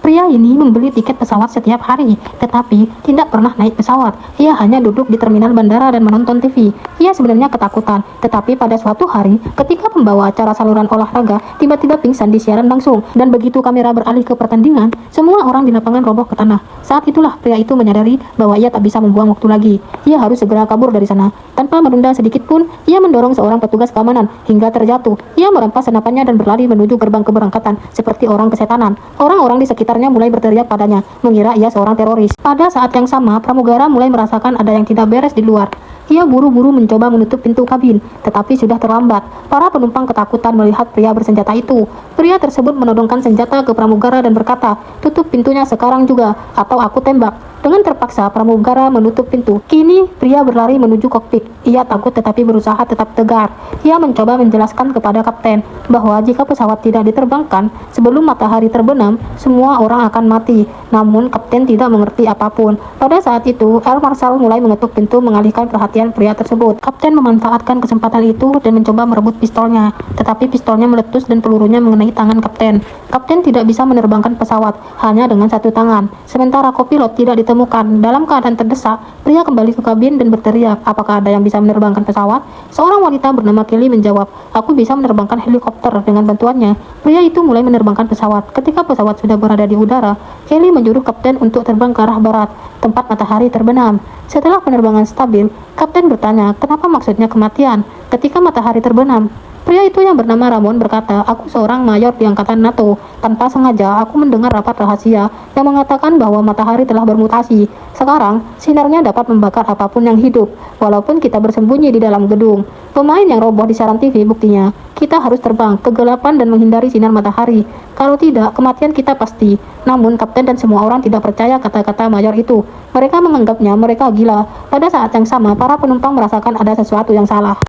Pria ini membeli tiket pesawat setiap hari, tetapi tidak pernah naik pesawat. Ia hanya duduk di terminal bandara dan menonton TV. Ia sebenarnya ketakutan, tetapi pada suatu hari, ketika pembawa acara saluran olahraga tiba-tiba pingsan di siaran langsung, dan begitu kamera beralih ke pertandingan, semua orang di lapangan roboh ke tanah. Saat itulah pria itu menyadari bahwa ia tak bisa membuang waktu lagi. Ia harus segera kabur dari sana. Tanpa menunda sedikit pun, ia mendorong seorang petugas keamanan hingga terjatuh. Ia merampas senapannya dan berlari menuju gerbang keberangkatan seperti orang kesetanan. Orang-orang di sekitarnya mulai berteriak padanya, mengira ia seorang teroris. Pada saat yang sama, pramugara mulai merasakan ada yang tidak beres di luar. Ia buru-buru mencoba menutup pintu kabin, tetapi sudah terlambat. Para penumpang ketakutan melihat pria bersenjata itu. Pria tersebut menodongkan senjata ke pramugara dan berkata, "Tutup pintunya sekarang juga, atau aku tembak." Dengan terpaksa, pramugara menutup pintu. Kini, pria berlari menuju kokpit. Ia takut tetapi berusaha tetap tegar. Ia mencoba menjelaskan kepada kapten bahwa jika pesawat tidak diterbangkan sebelum matahari terbenam, semua orang akan mati. Namun, kapten tidak mengerti apapun. Pada saat itu, Air Marshal mulai mengetuk pintu mengalihkan perhatian pria tersebut. Kapten memanfaatkan kesempatan itu dan mencoba merebut pistolnya, tetapi pistolnya meletus dan pelurunya mengenai tangan kapten. Kapten tidak bisa menerbangkan pesawat hanya dengan satu tangan. Sementara kopilot tidak ditemukan. Dalam keadaan terdesak, pria kembali ke kabin dan berteriak, "Apakah ada yang bisa menerbangkan pesawat?" Seorang wanita bernama Kelly menjawab, "Aku bisa menerbangkan helikopter dengan bantuannya." Pria itu mulai menerbangkan pesawat. Ketika pesawat sudah berada di udara, Kelly menyuruh kapten untuk terbang ke arah barat, tempat matahari terbenam. Setelah penerbangan stabil, kapten bertanya, "Kenapa maksudnya kematian ketika matahari terbenam?" Pria itu yang bernama Ramon berkata, "Aku seorang mayor di angkatan NATO. Tanpa sengaja, aku mendengar rapat rahasia yang mengatakan bahwa matahari telah bermutasi. Sekarang, sinarnya dapat membakar apapun yang hidup, walaupun kita bersembunyi di dalam gedung." Pemain yang roboh di siaran TV buktinya, "Kita harus terbang kegelapan dan menghindari sinar matahari. Kalau tidak, kematian kita pasti." Namun, kapten dan semua orang tidak percaya kata-kata mayor itu. Mereka menganggapnya mereka gila. Pada saat yang sama, para penumpang merasakan ada sesuatu yang salah.